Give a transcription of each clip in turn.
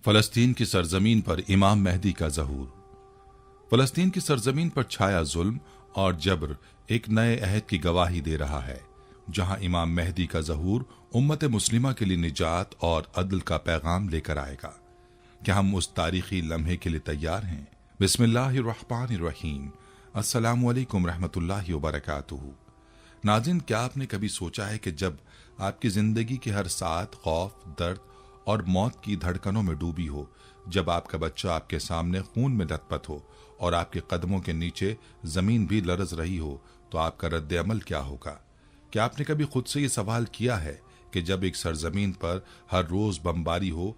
फ़लस्तीन की सरजमीन पर इमाम मेहदी का ज़हूर। फ़लस्तीन की सरजमीन पर छाया जुल्म और जबर एक नए अहद की गवाही दे रहा है, जहां इमाम मेहदी का ज़हूर उम्मत मुस्लिमा के लिए निजात और अदल का पैगाम लेकर आएगा। क्या हम उस तारीखी लम्हे के लिए तैयार हैं? बिस्मिल्लाहिर्रहमानिर्रहीम। अस्सलामु अलैकुम रहमतुल्लाहि व बरकातुहू। नाज़रीन, क्या आपने कभी सोचा है कि जब आपकी जिंदगी की हर साथ खौफ, दर्द और मौत की धड़कनों में डूबी हो, जब आपका बच्चा आपके सामने खून में लथपथ हो और आपके कदमों के नीचे जमीन भी लरज रही हो, तो आपका रद्द अमल क्या होगा? क्या आपने कभी खुद से ये सवाल किया है कि जब एक सरजमीन पर हर रोज बमबारी हो,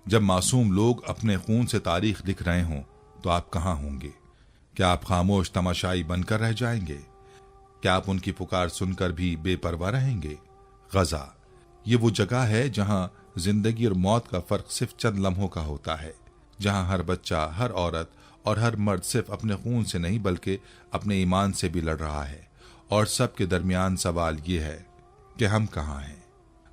जब मासूम लोग अपने खून से तारीख लिख रहे हों, तो आप कहाँ होंगे? क्या आप खामोश तमाशाई बनकर रह जाएंगे? क्या आप उनकी पुकार सुनकर भी बेपरवाह रहेंगे? गजा ये वो जगह है जहां जिंदगी और मौत का फर्क सिर्फ चंद लम्हों का होता है, जहां हर बच्चा, हर औरत और हर मर्द सिर्फ अपने खून से नहीं बल्कि अपने ईमान से भी लड़ रहा है। और सबके दरमियान सवाल ये है कि हम कहाँ हैं?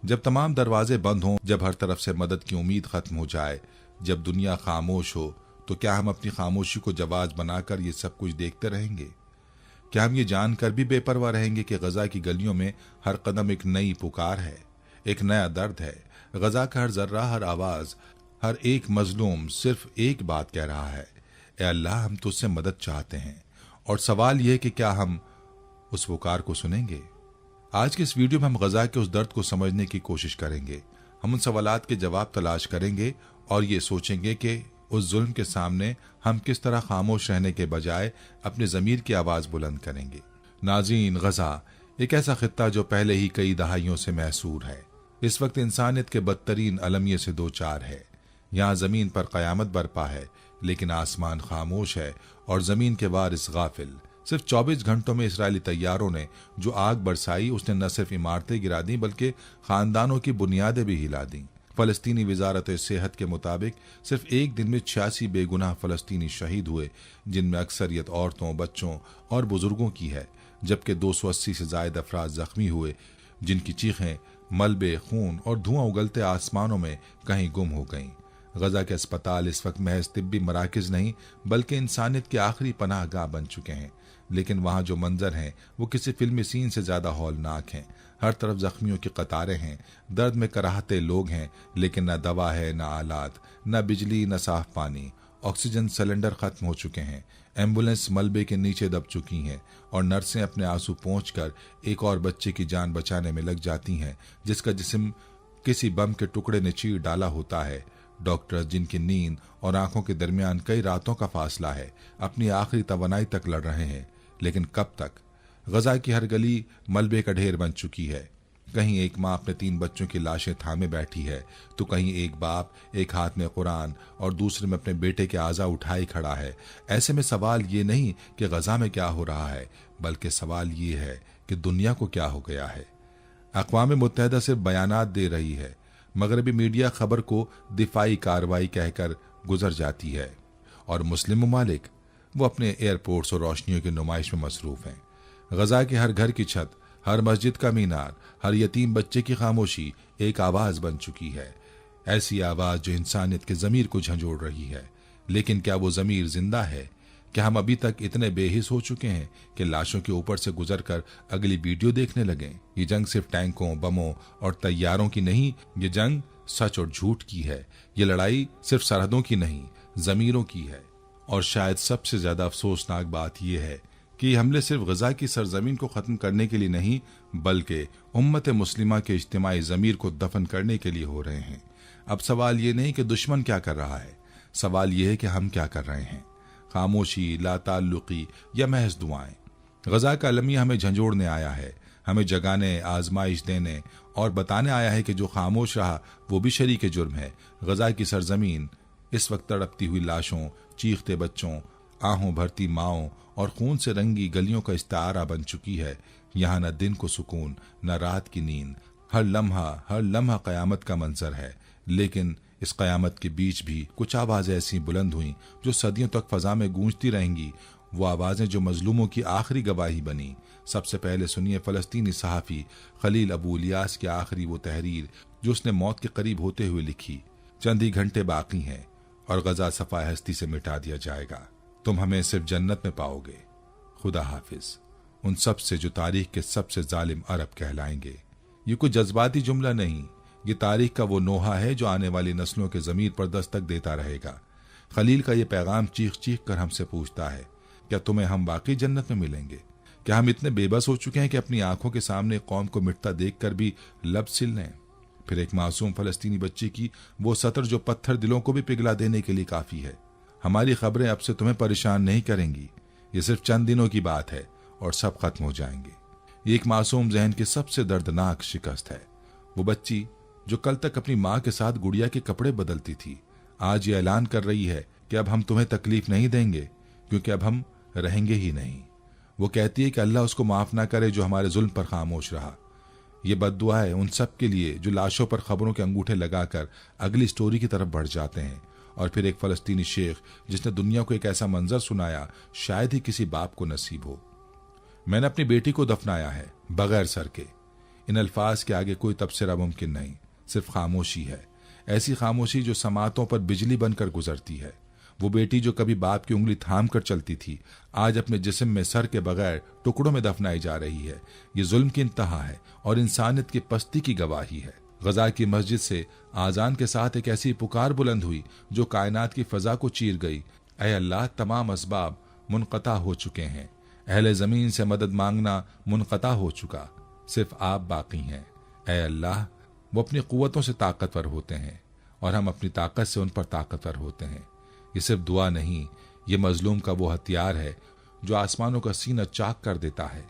जब तमाम दरवाजे बंद हों, जब हर तरफ से मदद की उम्मीद खत्म हो जाए, जब दुनिया खामोश हो, तो क्या हम अपनी खामोशी को जवाज बनाकर ये सब कुछ देखते रहेंगे? क्या हम ये जानकर भी बेपरवाह रहेंगे कि गजा की गलियों में हर कदम एक नई पुकार है, एक नया दर्द है? गजा का हर जर्रा, हर आवाज, हर एक मजलूम सिर्फ एक बात कह रहा है, ए अल्लाह, हम तुझसे मदद चाहते हैं। और सवाल यह कि क्या हम उस पुकार को सुनेंगे? आज के इस वीडियो में हम गजा के उस दर्द को समझने की कोशिश करेंगे। हम उन सवालात के जवाब तलाश करेंगे और ये सोचेंगे कि उस जुल्म के सामने हम किस तरह खामोश रहने के बजाय अपने ज़मीर की आवाज़ बुलंद करेंगे। नाज़रीन, गजा एक ऐसा खित्ता जो पहले ही कई दहाइयों से महसूर है। इस वक्त इंसानियत के बदतरीन अलमिये से दो चार है। यहाँ ज़मीन पर क़यामत बरपा है, लेकिन आसमान खामोश है और ज़मीन के वारिस गाफिल। सिर्फ 24 घंटों में इसराइली तैयारों ने जो आग बरसाई, उसने न सिर्फ इमारतें गिरा दी बल्कि खानदानों की बुनियादें भी हिला दी। फ़लस्तीनी वजारत सेहत के मुताबिक सिर्फ एक दिन में 86 बेगुनाह फ़लस्तीनी शहीद हुए, जिनमें अक्सरियत औरतों, बच्चों और बुजुर्गों की है, जबकि 280 से जायद अफराद जख्मी हुए, जिनकी चीखें मलबे, खून और धुआं उगलते आसमानों में कहीं गुम हो गईं। गजा के अस्पताल इस वक्त महज तिब्बी मराकज नहीं बल्कि इंसानियत की आखिरी पनाहगाह बन चुके हैं। लेकिन वहां जो मंजर हैं वो किसी फिल्मी सीन से ज्यादा हौलनाक हैं। हर तरफ जख्मियों की कतारें हैं, दर्द में कराहते लोग हैं, लेकिन न दवा है, न आलात, न बिजली, न साफ पानी। ऑक्सीजन सिलेंडर खत्म हो चुके हैं, एम्बुलेंस मलबे के नीचे दब चुकी हैं और नर्सें अपने आंसू पोंछकर एक और बच्चे की जान बचाने में लग जाती हैं जिसका जिस्म किसी बम के टुकड़े ने चीर डाला होता है। डॉक्टर, जिनकी नींद और आंखों के दरमियान कई रातों का फासला है, अपनी आखिरी तवानाई तक लड़ रहे हैं, लेकिन कब तक? गजा की हर गली मलबे का ढेर बन चुकी है। कहीं एक माँ अपने 3 बच्चों की लाशें थामे बैठी है, तो कहीं एक बाप एक हाथ में कुरान और दूसरे में अपने बेटे के आज़ा उठाए खड़ा है। ऐसे में सवाल ये नहीं कि गजा में क्या हो रहा है, बल्कि सवाल ये है कि दुनिया को क्या हो गया है। अक़वाम मुत्तहिदा सिर्फ बयानात दे रही है, मगरबी मीडिया खबर को दिफाई कार्रवाई कहकर गुजर जाती है, और मुस्लिम ममालिक वो अपने एयरपोर्ट्स और रोशनियों की नुमाइश में मसरूफ हैं। गजा के हर घर की छत, हर मस्जिद का मीनार, हर यतीम बच्चे की खामोशी एक आवाज बन चुकी है। ऐसी आवाज जो इंसानियत के ज़मीर को झंझोड़ रही है। लेकिन क्या वो ज़मीर जिंदा है? क्या हम अभी तक इतने बेहिस हो चुके हैं कि लाशों के ऊपर से गुजरकर अगली वीडियो देखने लगें? ये जंग सिर्फ टैंकों, बमों और तैयारों की नहीं, ये जंग सच और झूठ की है। ये लड़ाई सिर्फ सरहदों की नहीं, ज़मीरों की है। और शायद सबसे ज्यादा अफसोसनाक बात यह है कि हमले सिर्फ गजा की सरजमीन को खत्म करने के लिए नहीं बल्कि उम्मत मुस्लिमा के इज्तिमाई ज़मीर को दफन करने के लिए हो रहे हैं। अब सवाल ये नहीं कि दुश्मन क्या कर रहा है, सवाल यह है कि हम क्या कर रहे हैं। खामोशी, लाताल्लुकी या महज दुआएं? गजा का अलमिया हमें झंझोड़ने आया है, हमें जगाने, आजमाइश देने और बताने आया है कि जो खामोश रहा वो भी शरीक जुर्म है। गजा की सरजमीन इस वक्त तड़पती हुई लाशों, चीखते बच्चों, आहों भरती माओं और खून से रंगी गलियों का इस्तारा बन चुकी है। यहाँ न दिन को सुकून, न रात की नींद, हर लम्हा क़यामत का मंजर है। लेकिन इस क़यामत के बीच भी कुछ आवाज़ें ऐसी बुलंद हुई जो सदियों तक फ़ज़ा में गूंजती रहेंगी। वो आवाज़ें जो मजलूमों की आखिरी गवाही बनी। सबसे पहले सुनिए फ़लस्तीनी सहाफ़ी खलील अबू इलियास की आखिरी वो तहरीर जो उसने मौत के करीब होते हुए लिखी। चंद ही घंटे बाकी हैं और गजा सफाए हस्ती से मिटा दिया जाएगा। तुम हमें सिर्फ जन्नत में पाओगे। खुदा हाफिज उन सब से जो तारीख के सबसे जालिम अरब कहलाएंगे। ये कोई जज्बाती जुमला नहीं, ये तारीख का वो नोहा है जो आने वाली नस्लों के ज़मीर पर दस्तक देता रहेगा। खलील का ये पैगाम चीख चीख कर हमसे पूछता है, क्या तुम्हें हम वाकई जन्नत में मिलेंगे? क्या हम इतने बेबस हो चुके हैं कि अपनी आंखों के सामने कौम को मिटता देखकर भी लब सिल लें? फिर एक मासूम फलस्तीनी बच्ची की वो सतर जो पत्थर दिलों को भी पिघला देने के लिए काफी है। हमारी खबरें अब से तुम्हें परेशान नहीं करेंगी। ये सिर्फ चंद दिनों की बात है और सब खत्म हो जाएंगे। ये एक मासूम जहन की सबसे दर्दनाक शिकस्त है। वो बच्ची जो कल तक अपनी माँ के साथ गुड़िया के कपड़े बदलती थी, आज ये ऐलान कर रही है कि अब हम तुम्हें तकलीफ नहीं देंगे, क्योंकि अब हम रहेंगे ही नहीं। वो कहती है कि अल्लाह उसको माफ ना करे जो हमारे जुल्म पर खामोश रहा। ये बद्दुआ है उन सब के लिए जो लाशों पर खबरों के अंगूठे लगाकर अगली स्टोरी की तरफ बढ़ जाते हैं। और फिर एक फलस्तीनी शेख जिसने दुनिया को एक ऐसा मंजर सुनाया शायद ही किसी बाप को नसीब हो। मैंने अपनी बेटी को दफनाया है बगैर सर के। इन अल्फाज के आगे कोई तबसरा मुमकिन नहीं, सिर्फ खामोशी है। ऐसी खामोशी जो समातों पर बिजली बनकर गुजरती है। वो बेटी जो कभी बाप की उंगली थाम कर चलती थी, आज अपने जिस्म में सर के बगैर टुकड़ों में दफनाई जा रही है। ये जुल्म की इंतहा है और इंसानियत की पस्ती की गवाही है। गजा की मस्जिद से आजान के साथ एक ऐसी पुकार बुलंद हुई जो कायनात की फजा को चीर गई। ऐ अल्लाह, तमाम असबाब मुनक़ता हो चुके हैं। अहले ज़मीन से मदद मांगना मुनक़ता हो चुका, सिर्फ आप बाकी हैं। ऐ अल्लाह, वो अपनी क़ुव्वतों से ताकतवर होते हैं और हम अपनी ताकत से उन पर ताकतवर होते हैं। ये सिर्फ दुआ नहीं, ये मजलूम का वो हथियार है जो आसमानों का सीना चाक कर देता है।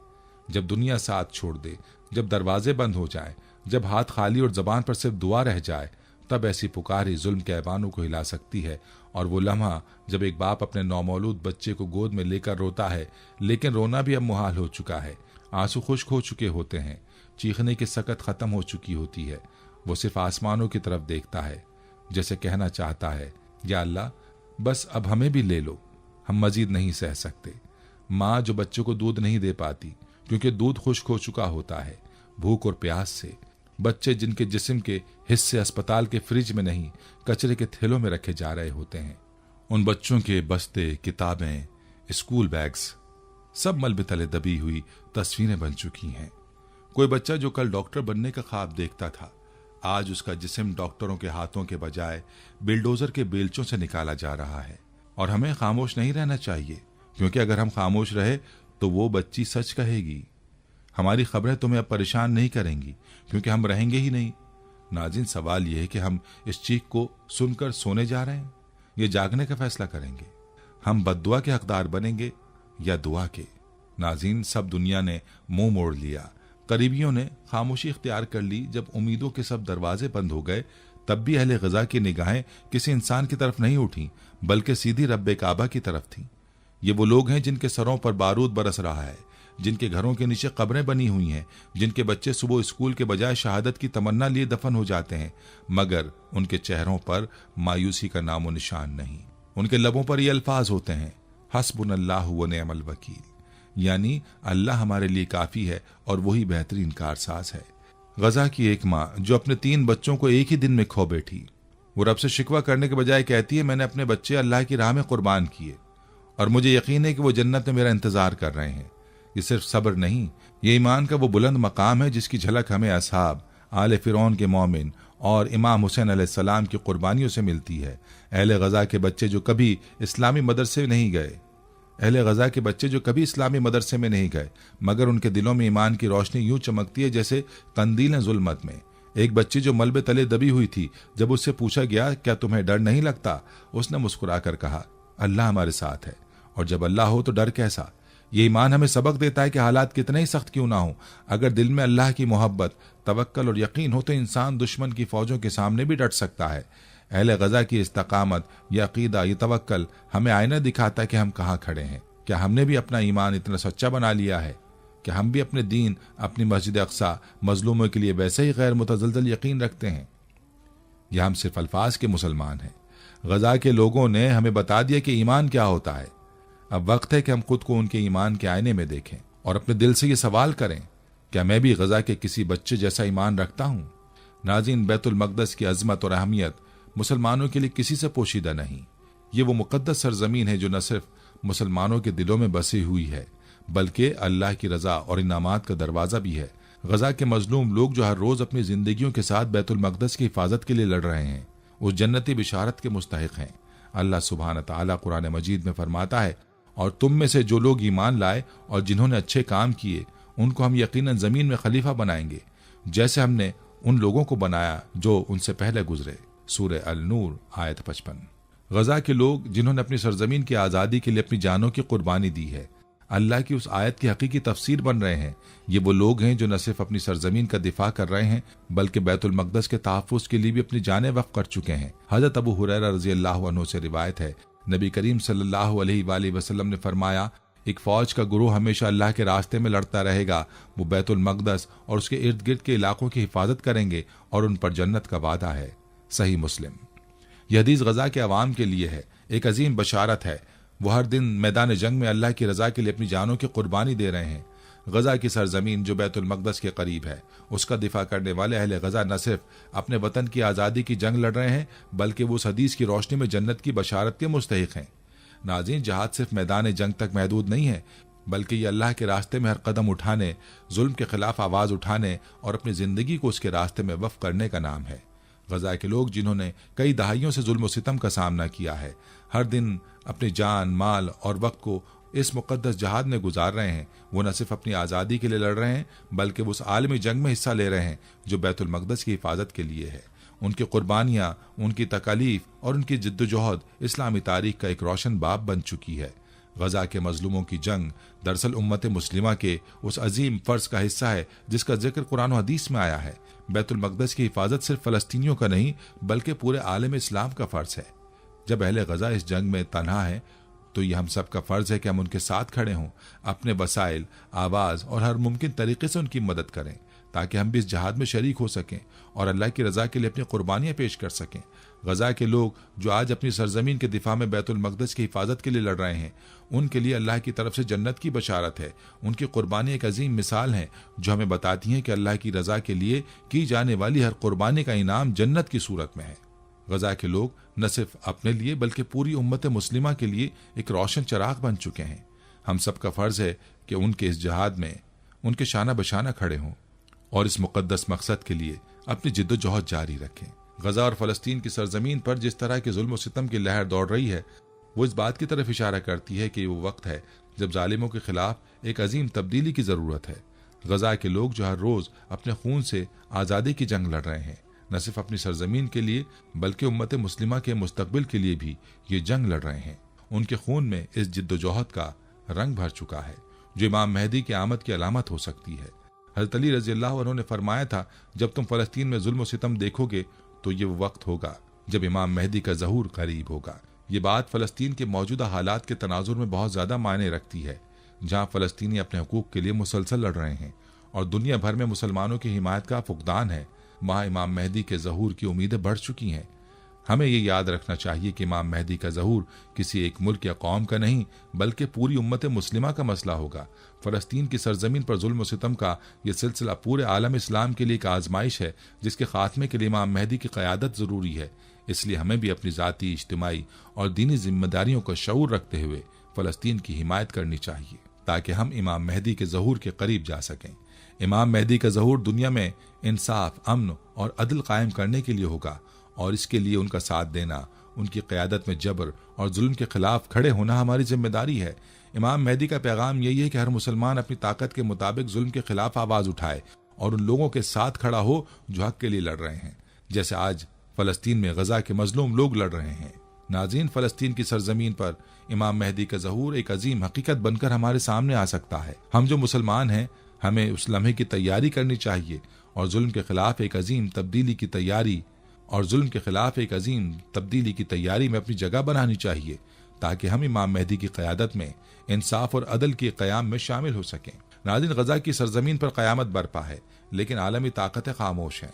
जब दुनिया साथ छोड़ दे, जब दरवाजे बंद हो जाए, जब हाथ खाली और जबान पर सिर्फ दुआ रह जाए, तब ऐसी पुकार ही जुल्म के ऐवानों को हिला सकती है। और वो लम्हा जब एक बाप अपने नौमौलूद बच्चे को गोद में लेकर रोता है, लेकिन रोना भी अब मुहाल हो चुका है। आंसू खुश्क हो चुके होते हैं, चीखने की सकत खत्म हो चुकी होती है। वो सिर्फ आसमानों की तरफ देखता है, जैसे कहना चाहता है, या अल्लाह, बस अब हमें भी ले लो, हम मजीद नहीं सह सकते। माँ जो बच्चों को दूध नहीं दे पाती क्योंकि दूध खुश्क हो चुका होता है भूख और प्यास से। बच्चे जिनके जिस्म के हिस्से अस्पताल के फ्रिज में नहीं, कचरे के थैलों में रखे जा रहे होते हैं। उन बच्चों के बस्ते, किताबें, स्कूल बैग्स सब मलबे तले दबी हुई तस्वीरें बन चुकी हैं। कोई बच्चा जो कल डॉक्टर बनने का ख्वाब देखता था, आज उसका जिस्म डॉक्टरों के हाथों के बजाय बिल्डोजर के बेलचों से निकाला जा रहा है। और हमें खामोश नहीं रहना चाहिए, क्योंकि अगर हम खामोश रहे तो वो बच्ची सच कहेगी। हमारी खबरें तुम्हें अब परेशान नहीं करेंगी, क्योंकि हम रहेंगे ही नहीं। नाज़रीन, सवाल यह है कि हम इस चीख को सुनकर सोने जा रहे हैं, ये जागने का फैसला करेंगे। हम बद्दुआ के हकदार बनेंगे या दुआ के? नाज़रीन, सब दुनिया ने मुंह मोड़ लिया। करीबियों ने खामोशी इख्तियार कर ली। जब उम्मीदों के सब दरवाजे बंद हो गए, तब भी अहले गजा की निगाहें किसी इंसान की तरफ नहीं उठी, बल्कि सीधी रब्बे काबा की तरफ थी। ये वो लोग हैं जिनके सरों पर बारूद बरस रहा है, जिनके घरों के नीचे कब्रें बनी हुई हैं, जिनके बच्चे सुबह स्कूल के बजाय शहादत की तमन्ना लिए दफन हो जाते हैं, मगर उनके चेहरों पर मायूसी का नामो निशान नहीं। उनके लबों पर ये अल्फाज होते हैं, हस्बुनल्लाहु व निअमल वकील, यानी अल्लाह हमारे लिए काफी है और वही बेहतरीन कारसाज है। गजा की एक माँ जो अपने 3 बच्चों को एक ही दिन में खो बैठी, वो रब से शिकवा करने के बजाय कहती है, मैंने अपने बच्चे अल्लाह की राह में कुर्बान किए और मुझे यकीन है कि वो जन्नत में मेरा इंतजार कर रहे हैं। ये सिर्फ सब्र नहीं, ये ईमान का वो बुलंद मकाम है जिसकी झलक हमें असहाब, आले फिरौन के मोमिन और इमाम हुसैन अलैहिस्सलाम की कुर्बानियों से मिलती है। अहले गजा के बच्चे जो कभी इस्लामी मदरसे नहीं गए, अहले गजा के बच्चे जो कभी इस्लामी मदरसे में नहीं गए, मगर उनके दिलों में ईमान की रोशनी यूं चमकती है जैसे कंदीलें जुल्मत में। एक बच्ची जो मलबे तले दबी हुई थी, जब उससे पूछा गया क्या तुम्हें डर नहीं लगता, उसने मुस्कुराकर कहा, अल्लाह हमारे साथ है, और जब अल्लाह हो तो डर कैसा। ये ईमान हमें सबक देता है कि हालात कितने ही सख्त क्यों ना हो, अगर दिल में अल्लाह की मोहब्बत, तवक्कल और यकीन हो तो इंसान दुश्मन की फौजों के सामने भी डट सकता है। अहले गजा की इस्तकामत, ये अकीदा, ये तवक्कल हमें आईना दिखाता है कि हम कहाँ खड़े हैं। क्या हमने भी अपना ईमान इतना सच्चा बना लिया है? क्या हम भी अपने दीन, अपनी मस्जिद अक्सा, मजलूमों के लिए वैसे ही गैर मुतज़लज़ल यकीन रखते हैं? यह हम सिर्फ अल्फाज के मुसलमान हैं। गजा के लोगों ने हमें बता दिया कि ईमान क्या होता है। अब वक्त है कि हम खुद को उनके ईमान के आईने में देखें और अपने दिल से ये सवाल करें, क्या मैं भी गजा के किसी बच्चे जैसा ईमान रखता हूँ? नाज़रीन, बैतुल मक़दस की अज़मत और अहमियत मुसलमानों के लिए किसी से पोशीदा नहीं। ये वो मुकद्दस सरजमीन है जो न सिर्फ मुसलमानों के दिलों में बसी हुई है बल्कि अल्लाह की रजा और इनामात का दरवाजा भी है। गजा के मजलूम लोग जो हर रोज अपनी जिंदगियों के साथ बैतुल मक़दस की हिफाजत के लिए लड़ रहे हैं, उस जन्नती बिशारत के मुस्तहिक हैं। अल्लाह सुब्हान तआला कुरान मजीद में फरमाता है, और तुम में से जो लोग ईमान लाए और जिन्होंने अच्छे काम किए उनको हम यकीनन जमीन में खलीफा बनाएंगे, जैसे हमने उन लोगों को बनाया जो उनसे पहले गुजरे। सूरह अल-नूर आयत 55। गजा के लोग जिन्होंने अपनी सरजमीन की आज़ादी के लिए अपनी जानों की कुर्बानी दी है, अल्लाह की उस आयत की हकीकी तफसीर बन रहे हैं। ये वो लोग हैं जो न सिर्फ अपनी सरजमीन का दिफा कर रहे हैं बल्कि बैतुल मक़दस के तहफ़्फ़ुज़ के लिए भी अपनी जानें वक़्फ़ कर चुके हैं। हज़रत अबू हुरैरा रज़ियल्लाहु अन्हु से रिवायत है, नबी करीम सल्लल्लाहु अलैहि वसल्लम ने फरमाया, एक फौज का गुरूह हमेशा अल्लाह के रास्ते में लड़ता रहेगा। वो बैतुल मक़दस और उसके इर्द गिर्द के इलाकों की हिफाजत करेंगे और उन पर जन्नत का वादा है। सही मुस्लिम। यह हदीस गजा के अवाम के लिए है, एक अजीम बशारत है। वो हर दिन मैदान जंग में अल्लाह की रजा के लिए अपनी जानों की कुर्बानी दे रहे हैं। गजा की सरजमीन जो बैतुल मक़दस के करीब है, उसका दिफा करने वाले अहले गजा न सिर्फ अपने वतन की आज़ादी की जंग लड़ रहे हैं बल्कि वो उस हदीस की रोशनी में जन्नत की बशारत के मुस्तहिक हैं। नाज़रीन, जहाद सिर्फ मैदान जंग तक महदूद नहीं है बल्कि ये अल्लाह के रास्ते में हर कदम उठाने, जुल्म के खिलाफ आवाज़ उठाने और अपनी ज़िंदगी को उसके रास्ते में वफ़ करने का नाम है। गजा के लोग जिन्होंने कई दहाइयों से जुल्म व सितम का सामना किया है, हर दिन अपनी जान, माल और वक्त को इस मुकद्दस जहाद में गुजार रहे हैं। वो न सिर्फ अपनी आज़ादी के लिए लड़ रहे हैं बल्कि वो उस आलमी जंग में हिस्सा ले रहे हैं जो बैतुल मक़दस की हिफाजत के लिए है। उनकी कुर्बानियाँ, उनकी तकालीफ और उनकी जिद्दोजहद इस्लामी तारीख का एक रोशन बाब बन चुकी है। गजा के मजलूमों की जंग दरअसल उम्मत मुस्लिमा के उस अजीम फ़र्ज का हिस्सा है जिसका जिक्र कुरान और हदीस में आया है। बैतुल मक़दस की हिफाजत सिर्फ फ़लस्तीनियों का नहीं बल्कि पूरे आलम इस्लाम का फ़र्ज है। जब अहले गजा इस जंग में तन्हा है तो ये हम सब का फ़र्ज है कि हम उनके साथ खड़े हों, अपने वसाइल, आवाज़ और हर मुमकिन तरीके से उनकी मदद करें ताकि हम भी इस जहाद में शरीक हो सकें और अल्लाह की रज़ा के लिए अपनी कुर्बानियाँ पेश कर सकें। गजा के लोग जो आज अपनी सरजमीन के दिफा में बैतुल मक़दस की हिफाजत के लिए लड़ रहे हैं, उनके लिए अल्लाह की तरफ से जन्नत की बशारत है। उनकी कुर्बानी एक अजीम मिसाल है जो हमें बताती है कि अल्लाह की रज़ा के लिए की जाने वाली हर कुर्बानी का इनाम जन्नत की सूरत में है। गजा के लोग न सिर्फ अपने लिए बल्कि पूरी उम्मत मुस्लिमा के लिए एक रोशन चराग बन चुके हैं। हम सब का फ़र्ज है कि उनके इस जहाद में उनके शाना बशाना खड़े हों और इस मुकद्दस मकसद के लिए अपनी जिद्दोजहद जारी रखें। गजा और फ़लस्तीन की सरजमीन पर जिस तरह के जुल्म व सितम की लहर दौड़ रही है, वो इस बात की तरफ इशारा करती है कि वो वक्त है जब जालिमों के खिलाफ एक अजीम तब्दीली की ज़रूरत है। गजा के लोग जो हर रोज़ अपने खून से आज़ादी की जंग लड़ रहे हैं, न सिर्फ अपनी सरजमीन के लिए बल्कि उम्मत मुस्लिमा के मुस्तकबिल के लिए भी ये जंग लड़ रहे हैं। उनके खून में इस जिद्दोजहद का रंग भर चुका है जो इमाम मेहदी की आमद की अलामत हो सकती है। हज़रत अली रज़ियल्लाहु अन्हु ने फरमाया था, जब तुम फ़लस्तीन में जुल्म व सितम देखोगे तो ये वो वक्त होगा जब इमाम मेहदी का ज़हूर करीब होगा। ये बात फ़लस्तीन के मौजूदा हालात के तनाजुर में बहुत ज़्यादा मायने रखती है, जहाँ फ़लस्तीनी अपने हकूक़ के लिए मुसलसल लड़ रहे हैं और दुनिया भर में मुसलमानों की हिमायत का फुकदान है। वहाँ इमाम मेहदी के ज़हूर की उम्मीदें बढ़ चुकी हैं। हमें ये याद रखना चाहिए कि इमाम मेहदी का ज़हूर किसी एक मुल्क या कौम का नहीं बल्कि पूरी उम्मत मुस्लिमा का मसला होगा। फ़लस्तीन की सरजमीन पर जुल्म व सितम का यह सिलसिला पूरे आलम इस्लाम के लिए एक आजमाइश है जिसके खात्मे के लिए इमाम मेहदी की क़यादत ज़रूरी है। इसलिए हमें भी अपनी ज़ाती, इज्तिमाई और दीनी जिम्मेदारियों का शऊर रखते हुए फ़लस्तीन की हिमायत करनी चाहिए ताकि हम इमाम मेहदी के ज़हूर के करीब जा सकें। इमाम मेहदी का ज़हूर दुनिया में इंसाफ, अमन और अदल कायम करने के लिए होगा और इसके लिए उनका साथ देना, उनकी क़यादत में जबर और जुल्म के खिलाफ खड़े होना हमारी जिम्मेदारी है। इमाम मेहदी का पैगाम यही है कि हर मुसलमान अपनी ताकत के मुताबिक जुल्म के खिलाफ आवाज़ उठाए और उन लोगों के साथ खड़ा हो जो हक के लिए लड़ रहे हैं, जैसे आज फ़लस्तीन में गजा के मजलूम लोग लड़ रहे हैं। नाज़रीन, फ़लस्तीन की सरजमीन पर इमाम मेहदी का ज़हूर एक अजीम हकीकत बनकर हमारे सामने आ सकता है। हम जो मुसलमान हैं, हमें उस लम्हे की तैयारी करनी चाहिए और जुल्म के खिलाफ एक अजीम तब्दीली की तैयारी में अपनी जगह बनानी चाहिए ताकि हम इमाम मेहदी की क़यादत में इंसाफ और अदल के क़याम में शामिल हो सकें। नाज़रीन, गजा की सरजमीन पर क़यामत बरपा है लेकिन आलमी ताकतें खामोश हैं।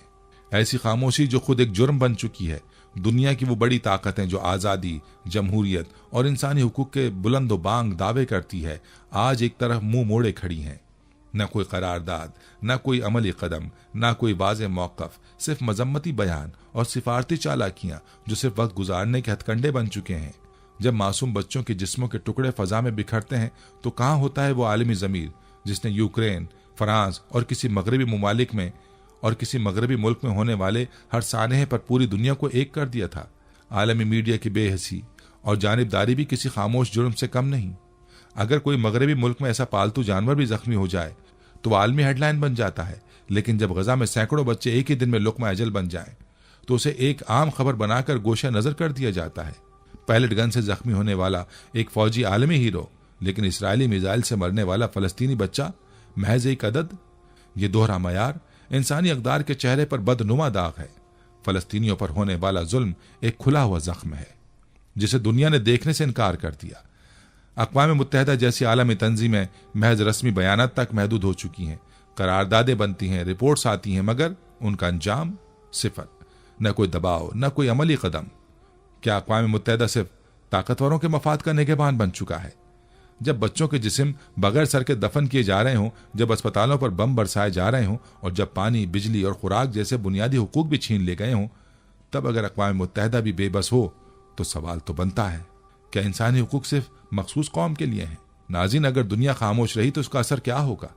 ऐसी खामोशी जो खुद एक जुर्म बन चुकी है। दुनिया की वो बड़ी ताकतें जो आज़ादी, जमहूरियत और इंसानी हुकूक के बुलंद बांग दावे करती है, आज एक तरफ मुंह मोड़े खड़ी हैं। न कोई करारदाद, न कोई अमली कदम, न कोई वाज़ेह मौक़िफ़, सिर्फ मजम्मती बयान और सिफारती चालाकियां जो सिर्फ वक्त गुजारने के हथकंडे बन चुके हैं। जब मासूम बच्चों के जिस्मों के टुकड़े फजा में बिखरते हैं तो कहाँ होता है वो आलमी ज़मीर जिसने यूक्रेन, फ्रांस और किसी मगरबी मुमालिक में और किसी मगरबी मुल्क में होने वाले हर सानहे पर पूरी दुनिया को एक कर दिया था। आलमी मीडिया की बेहसी और जानिबदारी भी किसी खामोश जुर्म से कम नहीं। अगर कोई मगरबी मुल्क में ऐसा पालतू जानवर भी जख्मी हो जाए तो वो आलमी हेडलाइन बन जाता है, लेकिन जब गजा में सैकड़ों बच्चे एक ही दिन में लुक्मा अजल बन जाएं तो उसे एक आम खबर बनाकर गोशा नजर कर दिया जाता है। पैलेट गन से जख्मी होने वाला एक फौजी आलमी हीरो, लेकिन इसराइली मिसाइल से मरने वाला फलस्तीनी बच्चा महज एक अदद। ये दोहरा मयार इंसानी अकदार के चेहरे पर बदनुमा दाग है। फलस्तीनियों पर होने वाला जुल्म एक खुला हुआ जख्म है जिसे दुनिया ने देखने से इनकार कर दिया। अक़वाम मुत्तहिदा जैसी आलमी तंजीमें महज रस्मी बयानात तक महदूद हो चुकी हैं, करारदादें बनती हैं, रिपोर्ट्स आती हैं, मगर उनका अंजाम सिफर। न कोई दबाव, न कोई अमली कदम। क्या अक़वाम मुत्तहिदा सिर्फ ताकतवरों के मफाद का निगहबान बन चुका है? जब बच्चों के जिस्म बगैर सर के दफन किए जा रहे हों, जब अस्पतालों पर बम बरसाए जा रहे हों और जब पानी, बिजली और खुराक जैसे बुनियादी हुकूक भी छीन ले गए हों, तब अगर अक़वाम मुत्तहिदा भी बेबस हो तो सवाल तो बनता है, क्या इंसानी हुकूक सिर्फ मखसूस कौम के लिए हैं? नाज़रीन, अगर दुनिया खामोश रही तो उसका असर क्या होगा?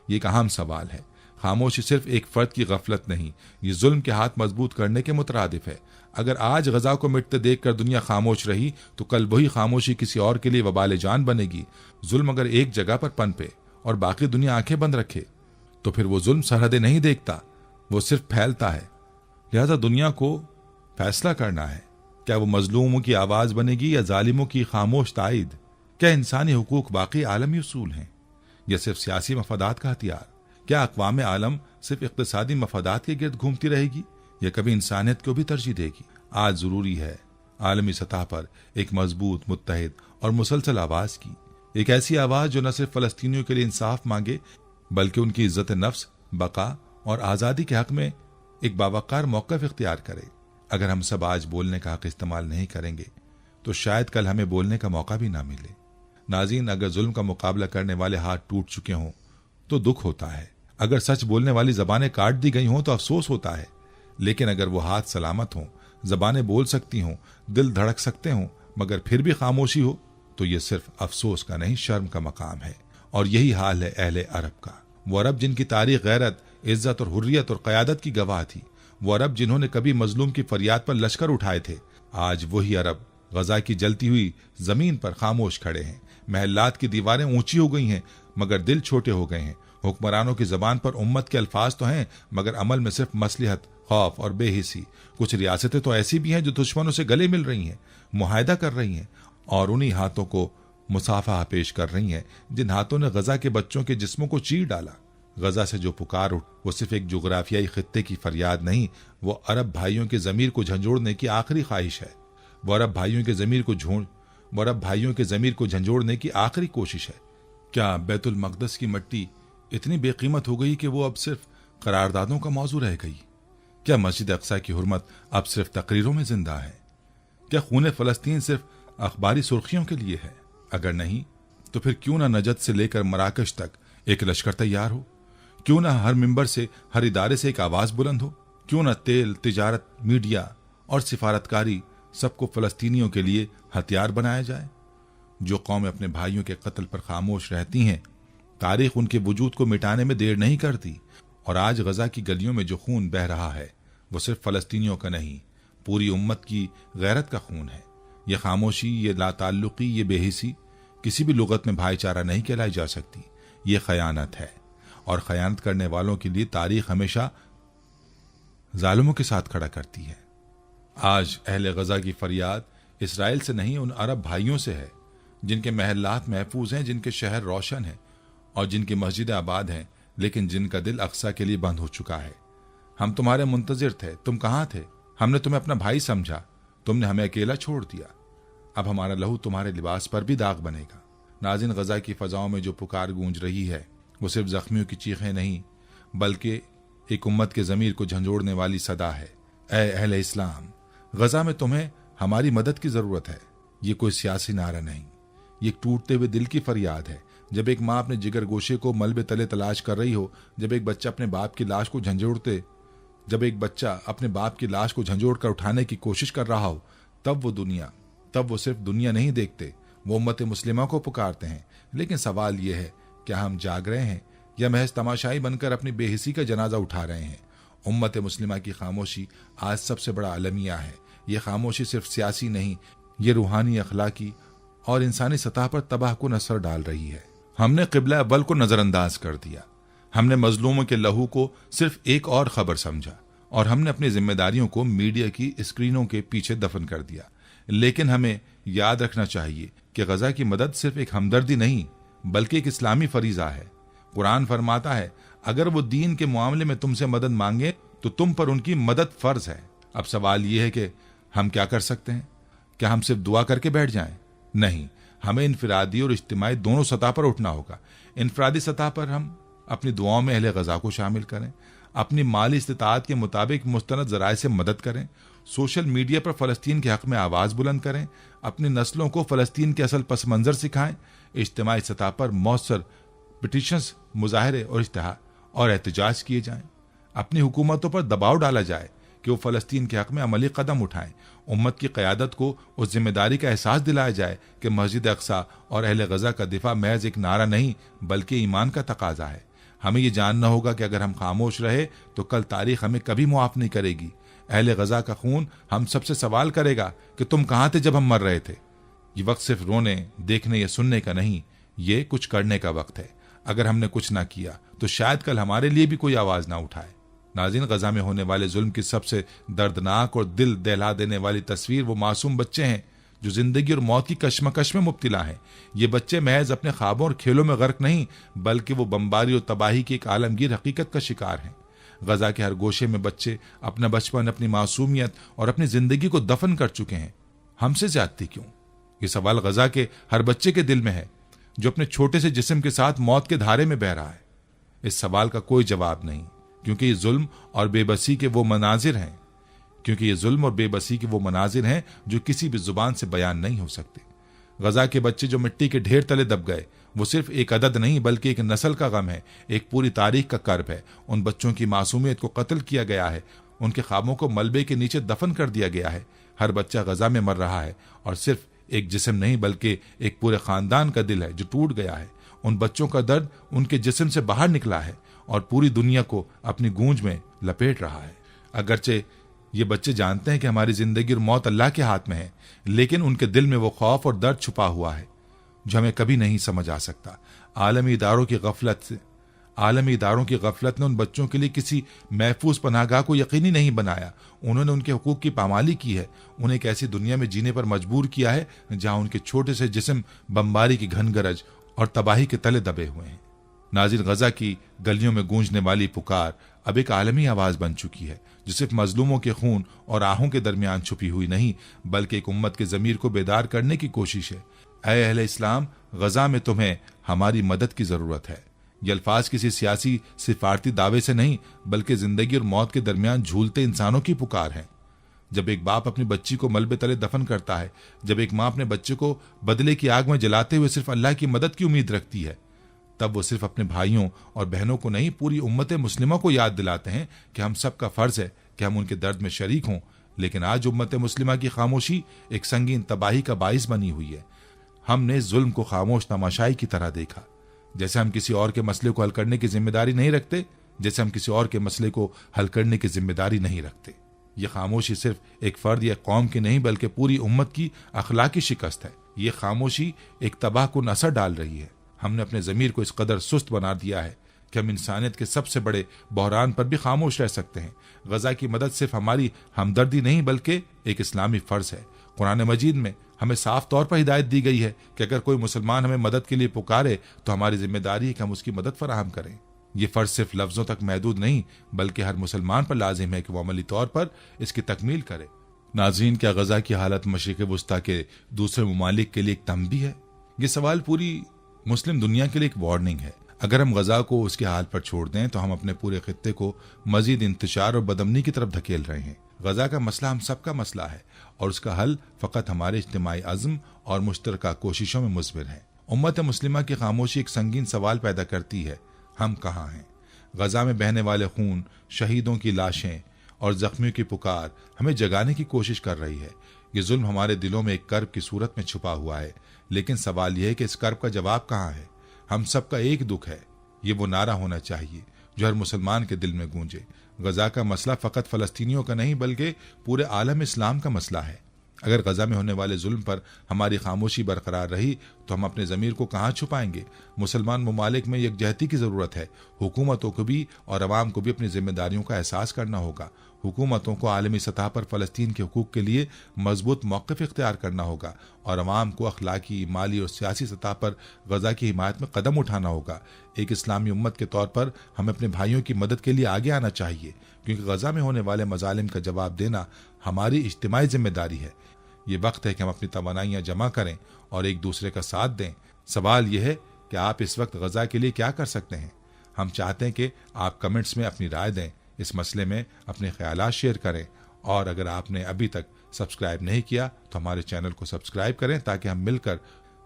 ये एक अहम सवाल है। खामोशी सिर्फ एक फर्द की गफलत नहीं, ये जुल्म के हाथ मजबूत करने के मुतरादिफ है। अगर आज गजा को मिटते देखकर दुनिया खामोश रही तो कल वही खामोशी किसी और के लिए वबाल जान बनेगी। जुल्म अगर एक जगह पर पनपे और बाकी दुनिया आंखें बंद रखे तो फिर वो जुल्म सरहदें नहीं देखता, वो सिर्फ फैलता है। लिहाजा दुनिया को फैसला करना है, क्या वो मजलूमों की आवाज बनेगी या जालिमों की खामोश ताईद? क्या इंसानी हुकूक बाकी आलमी उसूल हैं या सिर्फ सियासी मफादात का हथियार? क्या अक़वाम आलम सिर्फ इक़्तिसादी मफादात के गिर्द घूमती रहेगी या कभी इंसानियत को भी तरजीह देगी? आज जरूरी है आलमी सतह पर एक मजबूत, मुत्तहिद और मुसलसल आवाज की, एक ऐसी आवाज जो न सिर्फ फलस्तीनियों के लिए इंसाफ मांगे बल्कि उनकी इज्जत नफ्स, बका और आज़ादी के हक में एक बावकार मौक़िफ़ इख्तियार करे। अगर हम सब आज बोलने का हक इस्तेमाल नहीं करेंगे तो शायद कल हमें बोलने का मौका भी ना मिले। नाज़रीन, अगर जुल्म का मुकाबला करने वाले हाथ टूट चुके हों तो दुख होता है, अगर सच बोलने वाली जबानें काट दी गई हों तो अफसोस होता है, लेकिन अगर वो हाथ सलामत हों, जबानें बोल सकती हों, दिल धड़क सकते हों, मगर फिर भी खामोशी हो तो ये सिर्फ अफसोस का नहीं, शर्म का मकाम है। और यही हाल है अहले अरब का। वो अरब जिनकी तारीख गैरत, इज्जत और हुर्रियत और क़यादत की गवाह थी। वो अरब जिन्होंने कभी मजलूम की फरियाद पर लश्कर उठाए थे। आज वही अरब गजा की जलती हुई जमीन पर खामोश खड़े हैं। महल्लात की दीवारें ऊंची हो गई हैं मगर दिल छोटे हो गए हैं। हुक्मरानों की जबान पर उम्मत के अल्फाज तो हैं मगर अमल में सिर्फ मसलिहत, खौफ और बेहिसी। कुछ रियासतें तो ऐसी भी हैं जो दुश्मनों से गले मिल रही हैं, मुआहदा कर रही हैं और उन्हीं हाथों को मुसाफा पेश कर रही हैं जिन हाथों ने गजा के बच्चों के जिस्मों को चीर डाला। गजा से जो पुकार उठ वो सिर्फ एक जोग्राफियाई खित्ते की फरियाद नहीं, वो अरब भाइयों के जमीर को झंझोड़ने की आखिरी ख्वाहिश है। वो अरब भाइयों के जमीर को झंझोड़ने की आखिरी कोशिश है। क्या बैतुल मक़दस की मिट्टी इतनी बेकीमत हो गई कि वो अब सिर्फ करारदादों का मौजू रह गई? क्या मस्जिद अक्सा की हुर्मत अब सिर्फ तकरीरों में जिंदा है? क्या खून फलस्तीन सिर्फ अखबारी सुर्खियों के लिए है? अगर नहीं तो फिर क्यों ना नजद से लेकर मराकश तक एक लश्कर तैयार हो? क्यों ना हर मिंबर से, हर इदारे से एक आवाज बुलंद हो? क्यों ना तेल, तिजारत, मीडिया और सिफारतकारी सबको फलस्तीनियों के लिए हथियार बनाया जाए? जो कौमें अपने भाइयों के कत्ल पर खामोश रहती हैं, तारीख उनके वजूद को मिटाने में देर नहीं करती। और आज गजा की गलियों में जो खून बह रहा है वो सिर्फ फलस्तीनियों का नहीं, पूरी उम्मत की गैरत का खून है। ये खामोशी, ये लाताल्लुकी, ये बेहिसी किसी भी लुगत में भाईचारा नहीं कहलाई जा सकती। ये खयानत है और खयानत करने वालों के लिए तारीख हमेशा जालिमों के साथ खड़ा करती है। आज अहले गजा की फरियाद इसराइल से नहीं, उन अरब भाइयों से है जिनके महल्लात महफूज हैं, जिनके शहर रोशन हैं और जिनकी मस्जिदें आबाद हैं, लेकिन जिनका दिल अक्सा के लिए बंद हो चुका है। हम तुम्हारे मुंतजिर थे, तुम कहाँ थे? हमने तुम्हें अपना भाई समझा, तुमने हमें अकेला छोड़ दिया। अब हमारा लहू तुम्हारे लिबास पर भी दाग बनेगा। नाज़रीन, गजा की फजाओं में जो पुकार गूंज रही है वो सिर्फ जख्मियों की चीखें नहीं बल्कि एक उम्मत के ज़मीर को झंझोड़ने वाली सदा है। ऐ अहले इस्लाम, गजा में तुम्हें हमारी मदद की ज़रूरत है। ये कोई सियासी नारा नहीं, ये एक टूटते हुए दिल की फरियाद है। जब एक माँ अपने जिगर गोशे को मलबे तले तलाश कर रही हो, जब एक बच्चा अपने बाप की लाश को झंझोड़ कर उठाने की कोशिश कर रहा हो, तब वो सिर्फ दुनिया नहीं देखते, वो उम्मत मुस्लिमा को पुकारते हैं। लेकिन सवाल यह है, क्या हम जाग रहे हैं या महज तमाशाई बनकर अपनी बेहिसी का जनाजा उठा रहे हैं? उम्मत मुस्लिमा की खामोशी आज सबसे बड़ा अलमिया है। ये खामोशी सिर्फ सियासी नहीं, ये रूहानी, अखलाकी और इंसानी सतह पर तबाहकुन असर डाल रही है। हमने क़िबला अव्वल को नजरअंदाज कर दिया, हमने मजलूमों के लहू को सिर्फ एक और खबर समझा, और हमने अपनी जिम्मेदारियों को मीडिया की स्क्रीनों के पीछे दफन कर दिया। लेकिन हमें याद रखना चाहिए कि गजा की मदद सिर्फ एक हमदर्दी नहीं, बल्कि एक इस्लामी फरीजा है। कुरान फरमाता है, अगर वो दीन के मामले में तुमसे मदद मांगे तो तुम पर उनकी मदद फर्ज है। अब सवाल यह है कि हम क्या कर सकते हैं? क्या हम सिर्फ दुआ करके बैठ जाएं? नहीं, हमें इनफरादी और इज्तिमाई दोनों सतह पर उठना होगा। इनफरादी सतह पर हम अपनी दुआओं में अहले गजा को शामिल करें, अपनी माली इस्तिताअत के मुताबिक मुस्तनद ज़राए से मदद करें, सोशल मीडिया पर फ़लस्तीन के हक़ में आवाज़ बुलंद करें, अपनी नस्लों को फ़लस्तीन के असल पस मंज़र सिखाएं, इज्तिमाई सतह पर मौसर पिटीशंस, मुजाहरे और इश्तिहार और एहतजाज किए जाएं। अपनी हुकूमतों पर दबाव डाला जाए कि वो फ़लस्तीन के हक़ में अमली कदम उठाएं। उम्मत की क़यादत को उस जिम्मेदारी का एहसास दिलाया जाए कि मस्जिद अक्सा और अहले गजा का दिफा महज एक नारा नहीं, बल्कि ईमान का तकाजा है। हमें ये जानना होगा कि अगर हम खामोश रहे तो कल तारीख हमें कभी मुआफ़ नहीं करेगी। अहले गजा का खून हम सबसे सवाल करेगा कि तुम कहाँ थे जब हम मर रहे थे। ये वक्त सिर्फ रोने, देखने या सुनने का नहीं, ये कुछ करने का वक्त है। अगर हमने कुछ ना किया तो शायद कल हमारे लिए भी कोई आवाज़ ना उठाए। नाज़रीन, गजा में होने वाले जुल्म की सबसे दर्दनाक और दिल दहला देने वाली तस्वीर वो मासूम बच्चे हैं जो जिंदगी और मौत की कश्मकश में मुब्तला हैं। ये बच्चे महज अपने ख्वाबों और खेलों में गर्क नहीं, बल्कि वो बमबारी और तबाही की एक आलमगीर हकीकत का शिकार हैं। गजा के हर गोशे में बच्चे अपना बचपन, अपनी मासूमियत और अपनी जिंदगी को दफन कर चुके हैं। हमसे ज्यादती क्यों? ये सवाल गजा के हर बच्चे के दिल में है जो अपने छोटे से जिस्म के साथ मौत के धारे में बह रहा है। इस सवाल का कोई जवाब नहीं, क्योंकि ये जुल्म और बेबसी के वो मनाजिर हैं जो किसी भी जुबान से बयान नहीं हो सकते। गजा के बच्चे जो मिट्टी के ढेर तले दब गए, वो सिर्फ एक अदद नहीं, बल्कि एक नस्ल का गम है, एक पूरी तारीख का कर्ब है। उन बच्चों की मासूमियत को कत्ल किया गया है, उनके ख्वाबों को मलबे के नीचे दफन कर दिया गया है। हर बच्चा गजा में मर रहा है, और सिर्फ एक जिस्म नहीं, बल्कि एक पूरे खानदान का दिल है जो टूट गया है। उन बच्चों का दर्द उनके जिस्म से बाहर निकला है और पूरी दुनिया को अपनी गूंज में लपेट रहा है। अगरचे ये बच्चे जानते हैं कि हमारी जिंदगी और मौत अल्लाह के हाथ में है, लेकिन उनके दिल में वो खौफ और दर्द छुपा हुआ है जो हमें कभी नहीं समझ आ सकता। आलमी इदारों की गफलत ने उन बच्चों के लिए किसी महफूज पनाहगाह को यकीनी नहीं बनाया। उन्होंने उनके हुकूक की पामाली की है, उन्हें एक ऐसी दुनिया में जीने पर मजबूर किया है जहां उनके छोटे से जिस्म बमबारी की घन गरज और तबाही के तले दबे हुए हैं। नाज़रीन, गजा की गलियों में गूंजने वाली पुकार अब एक आलमी आवाज बन चुकी है जो सिर्फ मजलूमों के खून और आहों के दरमियान छुपी हुई नहीं, बल्कि एक उम्मत के ज़मीर को बेदार करने की कोशिश है। ऐ अहले इस्लाम, गजा में तुम्हें हमारी मदद की जरूरत है। ये अल्फाज किसी सियासी सिफारती दावे से नहीं, बल्कि जिंदगी और मौत के दरमियान झूलते इंसानों की पुकार है। जब एक बाप अपनी बच्ची को मलबे तले दफन करता है, जब एक माँ अपने बच्चे को बदले की आग में जलाते हुए सिर्फ अल्लाह की मदद की उम्मीद रखती है, तब वो सिर्फ अपने भाइयों और बहनों को नहीं, पूरी उम्मत मुस्लिमा को याद दिलाते हैं कि हम सबका फर्ज है कि हम उनके दर्द में शरीक हों। लेकिन आज उम्मत मुस्लिमा की खामोशी एक संगीन तबाही का बाइस बनी हुई है। हमने इस जुल्म को खामोश तमाशाई की तरह देखा। जैसे हम किसी और के मसले को हल करने की जिम्मेदारी नहीं रखते, जैसे हम किसी और के मसले को हल करने की जिम्मेदारी नहीं रखते। ये खामोशी सिर्फ एक फर्द या कौम की नहीं, बल्कि पूरी उम्मत की अखलाकी शिकस्त है। ये खामोशी एक तबाहकुन असर डाल रही है। हमने अपने ज़मीर को इस कदर सुस्त बना दिया है कि हम इंसानियत के सबसे बड़े बहरान पर भी खामोश रह सकते हैं। गजा की मदद सिर्फ हमारी हमदर्दी नहीं, बल्कि एक इस्लामी फ़र्ज है। कुरान मजीद में हमें साफ तौर पर हिदायत दी गई है कि अगर कोई मुसलमान हमें मदद के लिए पुकारे तो हमारी जिम्मेदारी है कि हम उसकी मदद फराहम करें। ये फ़र्ज सिर्फ लफ्ज़ों तक महदूद नहीं, बल्कि हर मुसलमान पर लाजिम है कि वो अमली तौर पर इसकी तकमील करे। नाज़रीन, क्या गजा की हालत मशरिक़ वुस्ता के दूसरे ममालिक के लिए एक तंबीह है? ये सवाल पूरी मुस्लिम दुनिया के लिए एक वार्निंग है। अगर हम गजा को उसके हाल पर छोड़ दें तो हम अपने पूरे खित्ते को मजीद इंतशार और बदमनी की तरफ धकेल रहे हैं। गजा का मसला हम सबका मसला है और उसका हल फ़कत हमारे इज्तिमाई अज़्म और मुश्तरका कोशिशों में मुज़बिर है। उम्मत मुस्लिमा की खामोशी एक संगीन सवाल पैदा करती है, हम कहाँ हैं? गजा में बहने वाले खून, शहीदों की लाशें और जख्मियों की पुकार हमें जगाने की कोशिश कर रही है। ये जुल्म हमारे दिलों में एक कर्ब की सूरत में छुपा हुआ है, लेकिन सवाल यह है कि इस कर्ब का जवाब कहाँ है? हम सबका एक दुख है, ये वो नारा होना चाहिए जो हर मुसलमान के दिल में गूंजे। गजा का मसला फ़कत फ़लस्तीनियों का नहीं बल्कि पूरे आलम इस्लाम का मसला है। अगर गजा में होने वाले जुल्म पर हमारी खामोशी बरकरार रही तो हम अपने ज़मीर को कहाँ छुपाएंगे? मुसलमान ममालिक में यकजहती की ज़रूरत है। हुकूमतों को भी और अवाम को भी अपनी जिम्मेदारियों का एहसास करना होगा। हुकूमतों को आलमी सतह पर फ़लस्तीन के हुकूक के लिए मजबूत मौक़िफ़ इख्तियार करना होगा और अवाम को अखलाकी, माली और सियासी सतह पर गजा की हिमायत में कदम उठाना होगा। एक इस्लामी उम्मत के तौर पर हमें अपने भाइयों की मदद के लिए आगे आना चाहिए, क्योंकि गजा में होने वाले मजालिम का जवाब देना हमारी इज्तिमाई जिम्मेदारी है। ये वक्त है कि हम अपनी तवानाइयाँ जमा करें और एक दूसरे का साथ दें। सवाल यह है कि आप इस वक्त गजा के लिए क्या कर सकते हैं? हम चाहते हैं कि आप कमेंट्स में अपनी राय दें, इस मसले में अपने ख्यालात शेयर करें, और अगर आपने अभी तक सब्सक्राइब नहीं किया तो हमारे चैनल को सब्सक्राइब करें ताकि हम मिलकर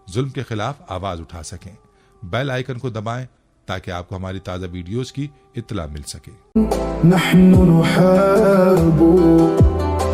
जुल्म के खिलाफ आवाज़ उठा सकें। बेल आइकन को दबाएं ताकि आपको हमारी ताज़ा वीडियोस की इत्तला मिल सके।